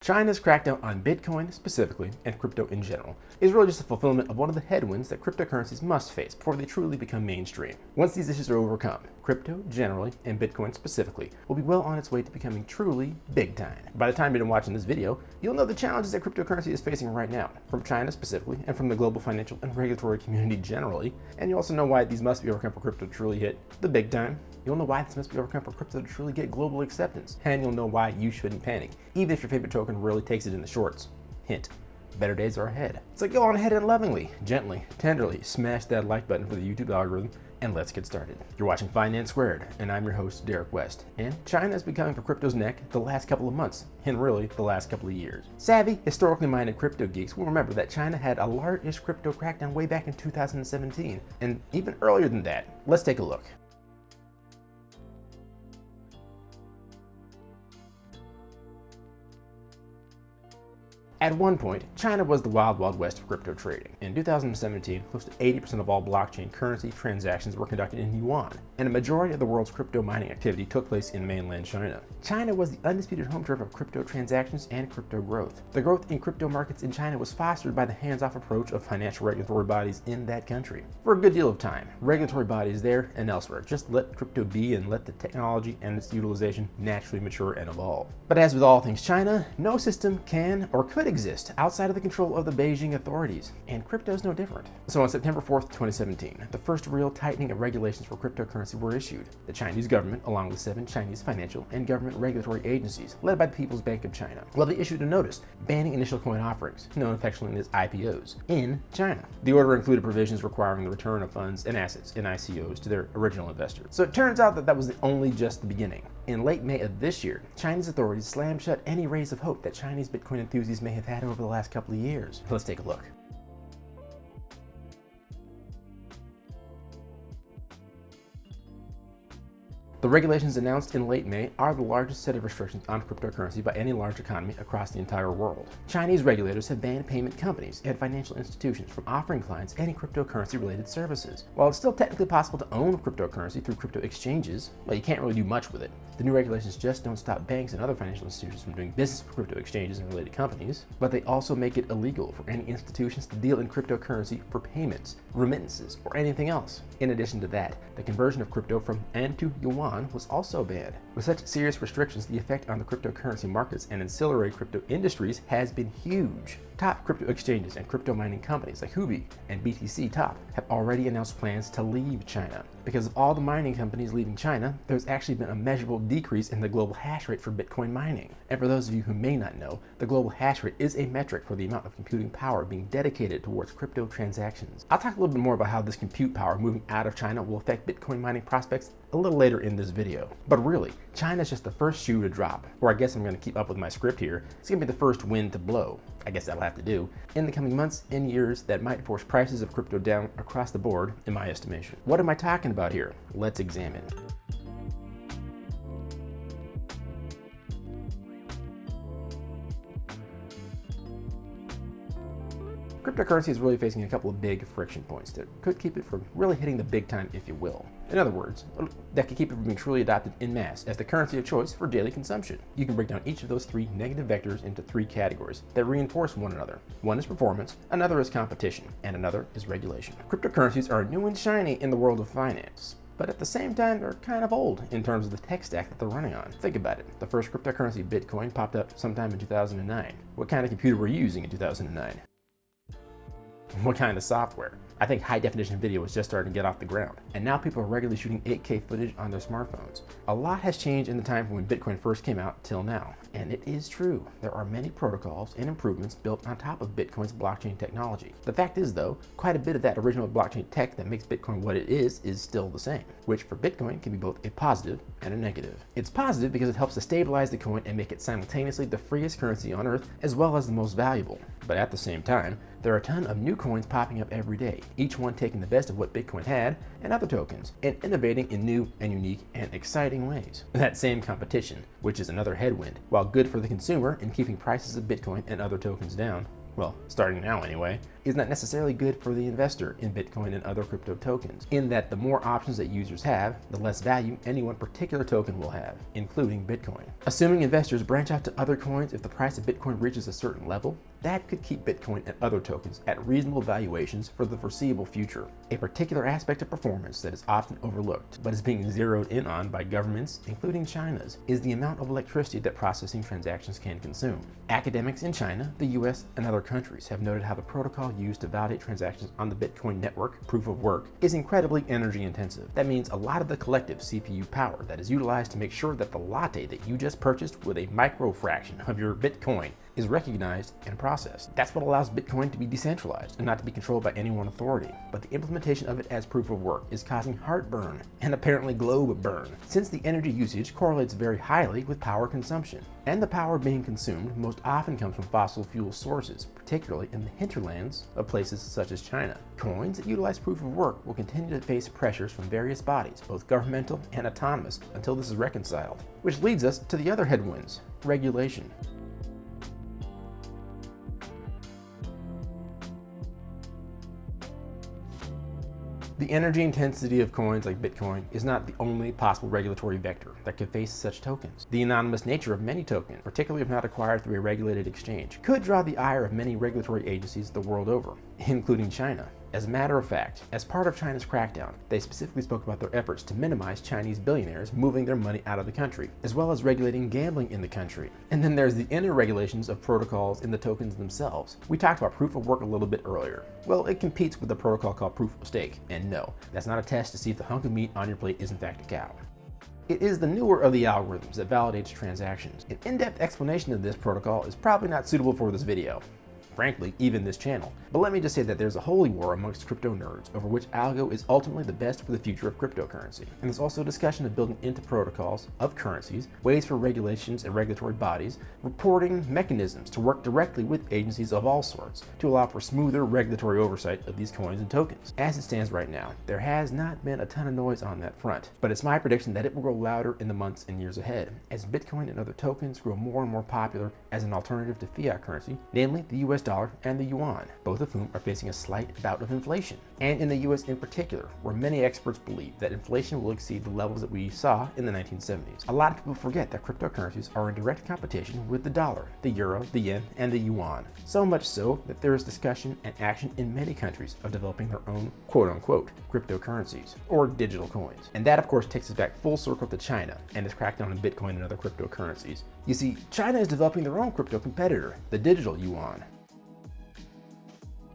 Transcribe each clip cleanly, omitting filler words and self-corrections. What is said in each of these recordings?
China's crackdown on Bitcoin specifically, and crypto in general, is really just a fulfillment of one of the headwinds that cryptocurrencies must face before they truly become mainstream. Once these issues are overcome, crypto generally, and Bitcoin specifically, will be well on its way to becoming truly big time. By the time you're done watching this video, you'll know the challenges that cryptocurrency is facing right now, from China specifically, and from the global financial and regulatory community generally, and you also know why these must be overcome for crypto to truly hit the big time. You'll know why this must be overcome for crypto to truly get global acceptance, and you'll know why you shouldn't panic, even if your favorite token really takes it in the shorts. Hint, better days are ahead. So go on ahead and lovingly, gently, tenderly smash that like button for the YouTube algorithm, and let's get started. You're watching Finance Squared, and I'm your host, Derek West, and China is becoming for crypto's neck the last couple of months, and really the last couple of years. Savvy, historically minded crypto geeks will remember that China had a large-ish crypto crackdown way back in 2017, and even earlier than that. Let's take a look. At one point, China was the wild, wild west of crypto trading. In 2017, close to 80% of all blockchain currency transactions were conducted in yuan, and a majority of the world's crypto mining activity took place in mainland China. China was the undisputed home turf of crypto transactions and crypto growth. The growth in crypto markets in China was fostered by the hands-off approach of financial regulatory bodies in that country. For a good deal of time, regulatory bodies there and elsewhere just let crypto be and let the technology and its utilization naturally mature and evolve. But as with all things China, no system can or could exist outside of the control of the Beijing authorities, and crypto is no different. So on September 4th, 2017, the first real tightening of regulations for cryptocurrency were issued. The Chinese government, along with 7 Chinese financial and government regulatory agencies, led by the People's Bank of China, they issued a notice banning initial coin offerings, known affectionately as IPOs, in China. The order included provisions requiring the return of funds and assets in ICOs to their original investors. So it turns out that that was only just the beginning. In late May of this year, Chinese authorities slammed shut any rays of hope that Chinese Bitcoin enthusiasts may have had over the last couple of years. Let's take a look. The regulations announced in late May are the largest set of restrictions on cryptocurrency by any large economy across the entire world. Chinese regulators have banned payment companies and financial institutions from offering clients any cryptocurrency-related services. While it's still technically possible to own cryptocurrency through crypto exchanges, you can't really do much with it. The new regulations just don't stop banks and other financial institutions from doing business with crypto exchanges and related companies, but they also make it illegal for any institutions to deal in cryptocurrency for payments, remittances, or anything else. In addition to that, the conversion of crypto from yuan to yuan was also banned. With such serious restrictions, the effect on the cryptocurrency markets and ancillary crypto industries has been huge. Top crypto exchanges and crypto mining companies like Huobi and BTC Top have already announced plans to leave China. Because of all the mining companies leaving China, there's actually been a measurable decrease in the global hash rate for Bitcoin mining. And for those of you who may not know, the global hash rate is a metric for the amount of computing power being dedicated towards crypto transactions. I'll talk a little bit more about how this compute power moving out of China will affect Bitcoin mining prospects a little later in this video. But really, China's just the first shoe to drop. Or I guess I'm going to keep up with my script here. It's going to be the first wind to blow. I guess that'll have to do, in the coming months and years that might force prices of crypto down across the board, in my estimation. What am I talking about here? Let's examine. Cryptocurrency is really facing a couple of big friction points that could keep it from really hitting the big time, if you will. In other words, that could keep it from being truly adopted en masse as the currency of choice for daily consumption. You can break down each of those 3 negative vectors into 3 categories that reinforce one another. One is performance, another is competition, and another is regulation. Cryptocurrencies are new and shiny in the world of finance, but at the same time, they're kind of old in terms of the tech stack that they're running on. Think about it. The first cryptocurrency, Bitcoin, popped up sometime in 2009. What kind of computer were you using in 2009? What kind of software? I think high definition video was just starting to get off the ground, and now people are regularly shooting 8K footage on their smartphones. A lot has changed in the time from when Bitcoin first came out till now, and it is true. There are many protocols and improvements built on top of Bitcoin's blockchain technology. The fact is though, quite a bit of that original blockchain tech that makes Bitcoin what it is still the same, which for Bitcoin can be both a positive and a negative. It's positive because it helps to stabilize the coin and make it simultaneously the freest currency on earth as well as the most valuable. But at the same time, there are a ton of new coins popping up every day, each one taking the best of what Bitcoin had and other tokens, and innovating in new and unique and exciting ways. That same competition, which is another headwind, while good for the consumer in keeping prices of Bitcoin and other tokens down, well, starting now anyway, is not necessarily good for the investor in Bitcoin and other crypto tokens, in that the more options that users have, the less value any one particular token will have, including Bitcoin. Assuming investors branch out to other coins if the price of Bitcoin reaches a certain level, that could keep Bitcoin and other tokens at reasonable valuations for the foreseeable future. A particular aspect of performance that is often overlooked, but is being zeroed in on by governments, including China's, is the amount of electricity that processing transactions can consume. Academics in China, the US, and other countries have noted how the protocol used to validate transactions on the Bitcoin network, proof of work, is incredibly energy intensive. That means a lot of the collective CPU power that is utilized to make sure that the latte that you just purchased with a micro fraction of your Bitcoin is recognized and processed. That's what allows Bitcoin to be decentralized and not to be controlled by any one authority. But the implementation of it as proof of work is causing heartburn and apparently globe burn, since the energy usage correlates very highly with power consumption. And the power being consumed most often comes from fossil fuel sources, particularly in the hinterlands of places such as China. Coins that utilize proof of work will continue to face pressures from various bodies, both governmental and autonomous, until this is reconciled. Which leads us to the other headwinds: regulation. The energy intensity of coins like Bitcoin is not the only possible regulatory vector that could face such tokens. The anonymous nature of many tokens, particularly if not acquired through a regulated exchange, could draw the ire of many regulatory agencies the world over, including China. As a matter of fact, as part of China's crackdown, they specifically spoke about their efforts to minimize Chinese billionaires moving their money out of the country, as well as regulating gambling in the country. And then there's the inner regulations of protocols in the tokens themselves. We talked about proof of work a little bit earlier. Well, it competes with a protocol called proof of stake, and no, that's not a test to see if the hunk of meat on your plate is in fact a cow. It is the newer of the algorithms that validates transactions. An in-depth explanation of this protocol is probably not suitable for this video. Frankly, even this channel. But let me just say that there's a holy war amongst crypto nerds over which algo is ultimately the best for the future of cryptocurrency. And there's also a discussion of building into protocols of currencies, ways for regulations and regulatory bodies, reporting mechanisms to work directly with agencies of all sorts to allow for smoother regulatory oversight of these coins and tokens. As it stands right now, there has not been a ton of noise on that front, but it's my prediction that it will grow louder in the months and years ahead as Bitcoin and other tokens grow more and more popular as an alternative to fiat currency, namely the US dollar and the yuan, both of whom are facing a slight bout of inflation. And in the US in particular, where many experts believe that inflation will exceed the levels that we saw in the 1970s. A lot of people forget that cryptocurrencies are in direct competition with the dollar, the euro, the yen, and the yuan. So much so that there is discussion and action in many countries of developing their own quote-unquote cryptocurrencies, or digital coins. And that of course takes us back full circle to China and its crackdown on Bitcoin and other cryptocurrencies. You see, China is developing their own crypto competitor, the Digital Yuan.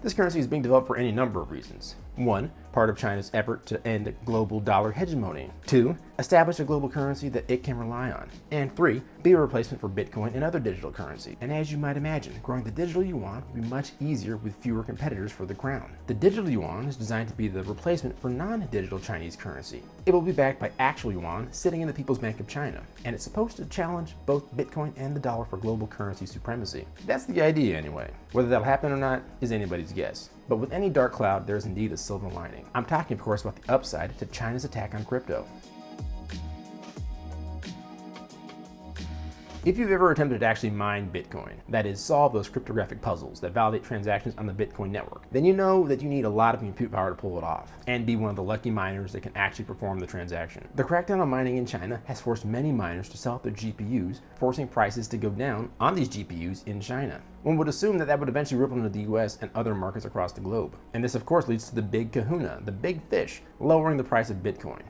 This currency is being developed for any number of reasons. 1. Part of China's effort to end global dollar hegemony. 2. Establish a global currency that it can rely on. And 3. Be a replacement for Bitcoin and other digital currency. And as you might imagine, growing the digital yuan will be much easier with fewer competitors for the crown. The digital yuan is designed to be the replacement for non-digital Chinese currency. It will be backed by actual yuan sitting in the People's Bank of China, and it's supposed to challenge both Bitcoin and the dollar for global currency supremacy. That's the idea anyway. Whether that'll happen or not is anybody's guess. But with any dark cloud, there is indeed a silver lining. I'm talking, of course, about the upside to China's attack on crypto. If you've ever attempted to actually mine Bitcoin, that is, solve those cryptographic puzzles that validate transactions on the Bitcoin network, then you know that you need a lot of compute power to pull it off, and be one of the lucky miners that can actually perform the transaction. The crackdown on mining in China has forced many miners to sell out their GPUs, forcing prices to go down on these GPUs in China. One would assume that that would eventually ripple into the US and other markets across the globe. And this of course leads to the big kahuna, the big fish, lowering the price of Bitcoin.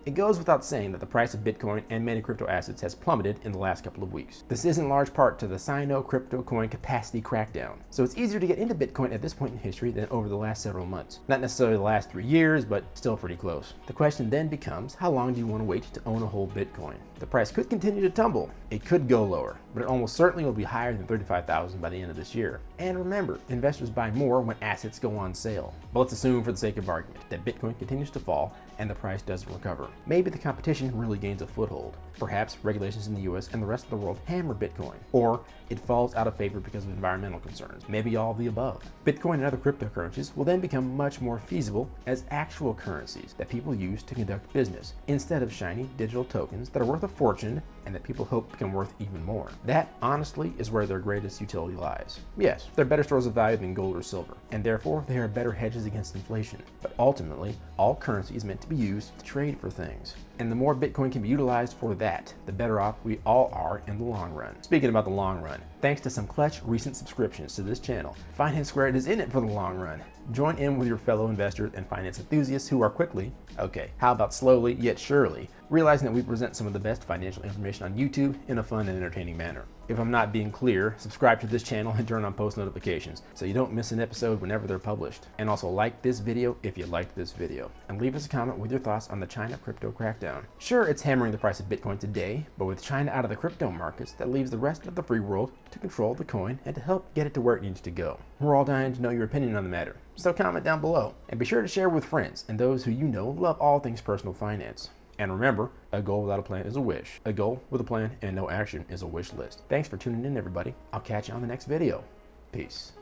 It goes without saying that the price of Bitcoin and many crypto assets has plummeted in the last couple of weeks. This is in large part to the Sino crypto coin capacity crackdown. So it's easier to get into Bitcoin at this point in history than over the last several months. Not necessarily the last 3 years, but still pretty close. The question then becomes, how long do you want to wait to own a whole Bitcoin? The price could continue to tumble. It could go lower, but it almost certainly will be higher than $35,000 by the end of this year. And remember, investors buy more when assets go on sale. But let's assume for the sake of argument that Bitcoin continues to fall and the price doesn't recover. Maybe the competition really gains a foothold. Perhaps regulations in the US and the rest of the world hammer Bitcoin, or it falls out of favor because of environmental concerns. Maybe all of the above. Bitcoin and other cryptocurrencies will then become much more feasible as actual currencies that people use to conduct business, instead of shiny digital tokens that are worth a fortune and that people hope become worth even more. That, honestly, is where their greatest utility lies. Yes, they're better stores of value than gold or silver, and therefore they are better hedges against inflation. But ultimately, all currency is meant to be used to trade for things. And the more Bitcoin can be utilized for that, the better off we all are in the long run. Speaking about the long run, thanks to some clutch recent subscriptions to this channel, Finance Squared is in it for the long run. Join in with your fellow investors and finance enthusiasts who are quickly, okay, how about slowly yet surely, realizing that we present some of the best financial information on YouTube in a fun and entertaining manner. If I'm not being clear, subscribe to this channel and turn on post notifications so you don't miss an episode whenever they're published. And also like this video if you liked this video. And leave us a comment with your thoughts on the China Crypto Crackdown. Sure, it's hammering the price of Bitcoin today, but with China out of the crypto markets, that leaves the rest of the free world to control the coin and to help get it to where it needs to go. We're all dying to know your opinion on the matter, so comment down below. And be sure to share with friends and those who you know love all things personal finance. And remember, a goal without a plan is a wish. A goal with a plan and no action is a wish list. Thanks for tuning in, everybody. I'll catch you on the next video. Peace.